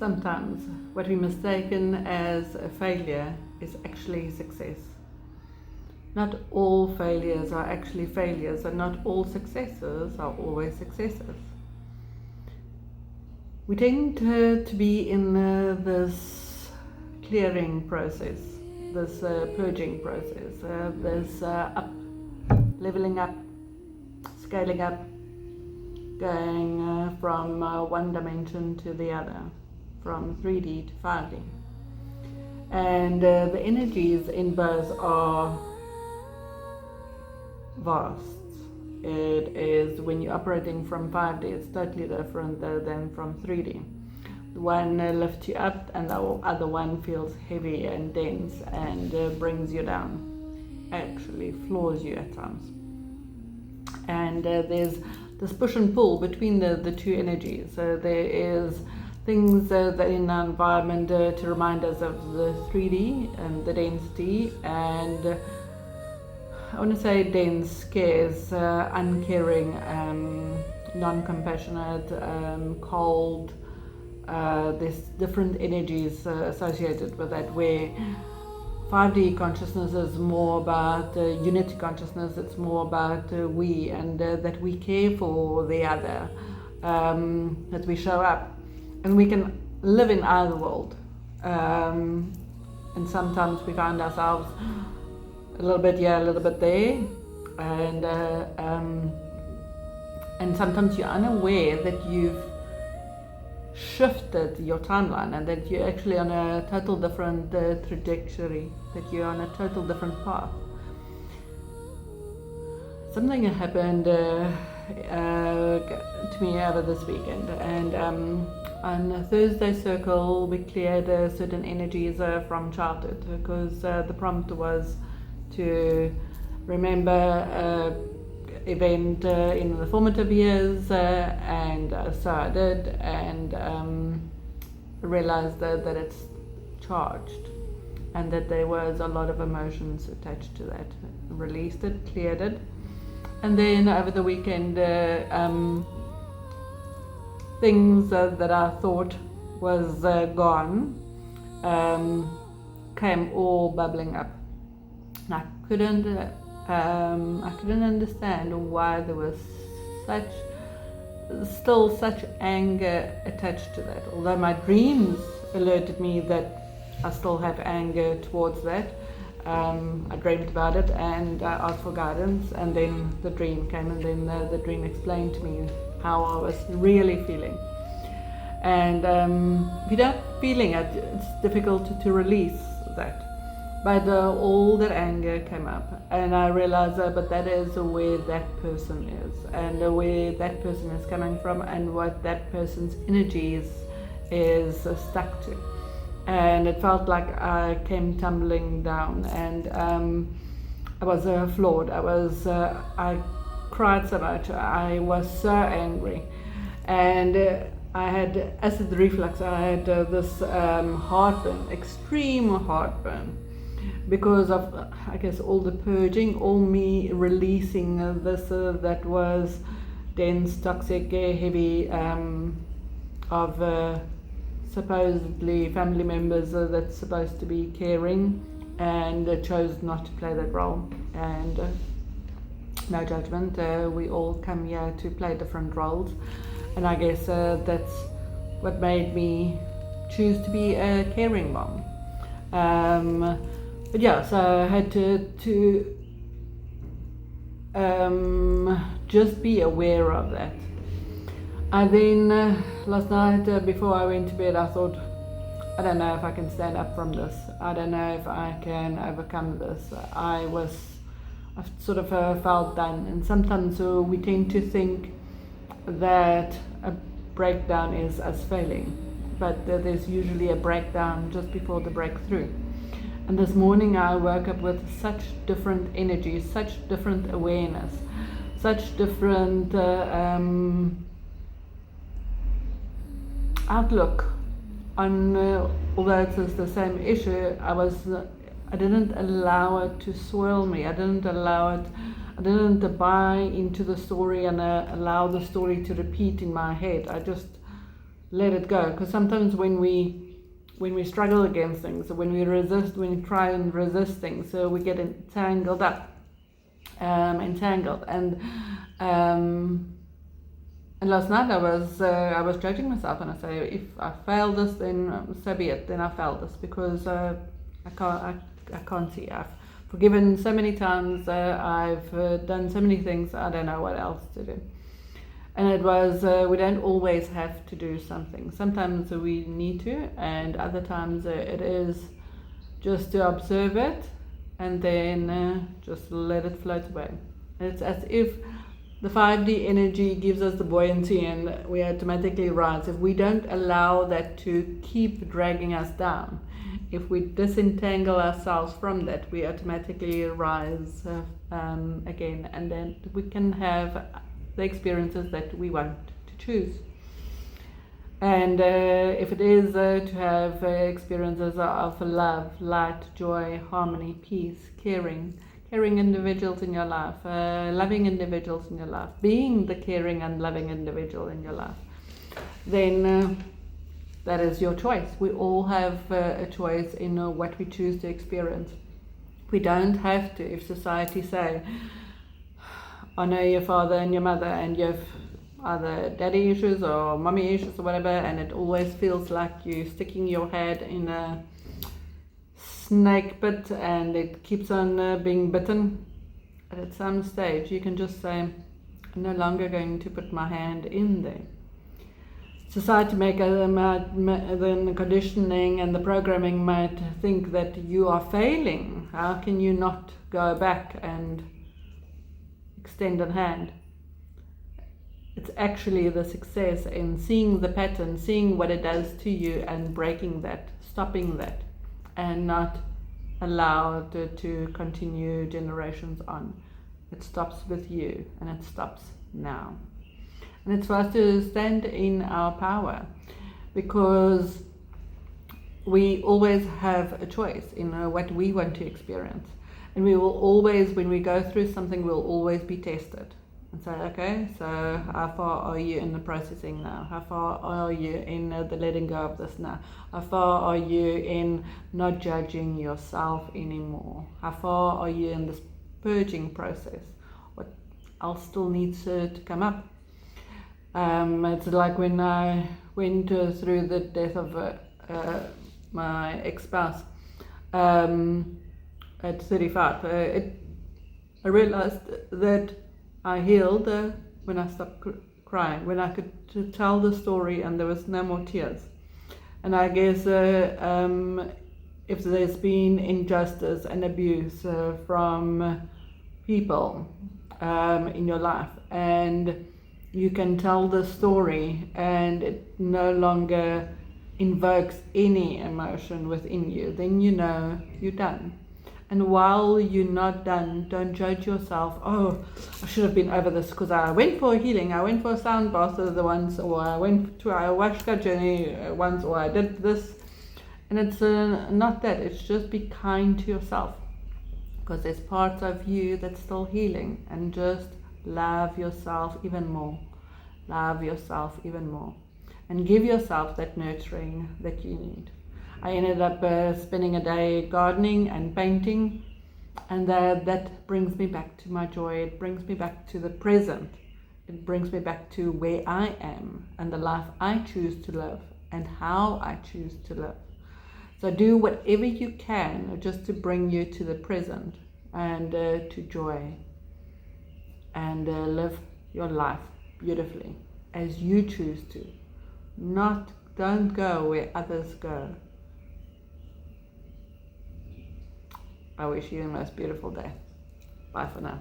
sometimes what we mistaken as a failure is actually success. Not all failures are actually failures, and not all successes are always successes. We tend to be in this clearing process, this purging process, this leveling up, scaling up, going from one dimension to the other, from 3D to 5D. And the energies in both are vast. It is, when you're operating from 5D, it's totally different than from 3D. The one lifts you up, and the other one feels heavy and dense and brings you down, actually floors you at times. And there's this push and pull between the two energies. So there is things that in our environment to remind us of the 3D and the density, and I want to say dense, scarce, uncaring, non-compassionate, cold. There's different energies associated with that, where 5D consciousness is more about unity consciousness. It's more about we, and that we care for the other, that we show up, and we can live in either world. And sometimes we find ourselves a little bit here, a little bit there, and sometimes you're unaware that you've shifted your timeline, and that you're actually on a total different trajectory, that you're on a total different path. Something happened to me over this weekend, and on a Thursday circle we cleared certain energies from childhood, because the prompt was to remember event in the formative years, and so I did, and realized that it's charged, and that there was a lot of emotions attached to that. Released it, cleared it, and then over the weekend things that I thought was gone came all bubbling up. And I couldn't understand why there was still such anger attached to that. Although my dreams alerted me that I still have anger towards that. I dreamt about it, and I asked for guidance, and then the dream came, and then the dream explained to me how I was really feeling. And without feeling it, it's difficult to release that. But all that anger came up, and I realized but that is where that person is, and where that person is coming from, and what that person's energies is stuck to. And it felt like I came tumbling down, and I was floored. I cried so much. I was so angry, and I had acid reflux. I had this heartburn, extreme heartburn, because of, I guess, all the purging, all me releasing this that was dense, toxic, heavy, of supposedly family members that's supposed to be caring, and chose not to play that role. And no judgment, we all come here to play different roles, and I guess that's what made me choose to be a caring mom. But yeah, so I had to just be aware of that. And then last night, before I went to bed, I thought, I don't know if I can stand up from this. I don't know if I can overcome this. I sort of felt done. And sometimes we tend to think that a breakdown is us failing, but there's usually a breakdown just before the breakthrough. And this morning I woke up with such different energy, such different awareness, such different outlook on, although it's the same issue, I didn't allow it to swirl me. I didn't buy into the story and allow the story to repeat in my head. I just let it go. Because sometimes when we struggle against things, when we try and resist things, so we get entangled, and last night I was judging myself, and I say, if I fail this, then so be it. Then I failed this, because I can't see. I've forgiven so many times. I've done so many things. I don't know what else to do. And it was, we don't always have to do something. Sometimes we need to, and other times it is just to observe it and then just let it float away. It's as if the 5D energy gives us the buoyancy and we automatically rise. If we don't allow that to keep dragging us down, if we disentangle ourselves from that, we automatically rise again, and then we can have the experiences that we want to choose. And if it is to have experiences of love, light, joy, harmony, peace, caring individuals in your life, loving individuals in your life, being the caring and loving individual in your life, then that is your choice. We all have a choice in what we choose to experience. We don't have to. If society say, honor your father and your mother, and you have either daddy issues or mommy issues or whatever, and it always feels like you're sticking your head in a snake pit and it keeps on being bitten, at some stage you can just say, I'm no longer going to put my hand in there. Society the conditioning and the programming might think that you are failing. How can you not go back and extend a hand? It's actually the success in seeing the pattern, seeing what it does to you, and breaking that, stopping that, and not allowed to continue generations on. It stops with you, and it stops now. And it's for us to stand in our power, because we always have a choice in what we want to experience. And we will always, when we go through something, we'll always be tested. And say, okay, so how far are you in the processing now? How far are you in the letting go of this now? How far are you in not judging yourself anymore? How far are you in this purging process? What else still needs to come up? It's like when I went through the death of my ex-spouse at 35. I realized that I healed when I stopped crying, when I could tell the story and there was no more tears. And I guess if there's been injustice and abuse from people in your life, and you can tell the story and it no longer invokes any emotion within you, then you know you're done. And while you're not done, don't judge yourself. Oh, I should have been over this because I went for a healing, I went for a sound bath the once, or I went to a ayahuasca journey once, or I did this. And it's not that. It's just be kind to yourself, because there's parts of you that's still healing. And just love yourself even more. Love yourself even more. And give yourself that nurturing that you need. I ended up spending a day gardening and painting, and that brings me back to my joy. It brings me back to the present. It brings me back to where I am and the life I choose to live and how I choose to live. So do whatever you can just to bring you to the present and to joy, and live your life beautifully as you choose to. Don't go where others go. I wish you the most beautiful day. Bye for now.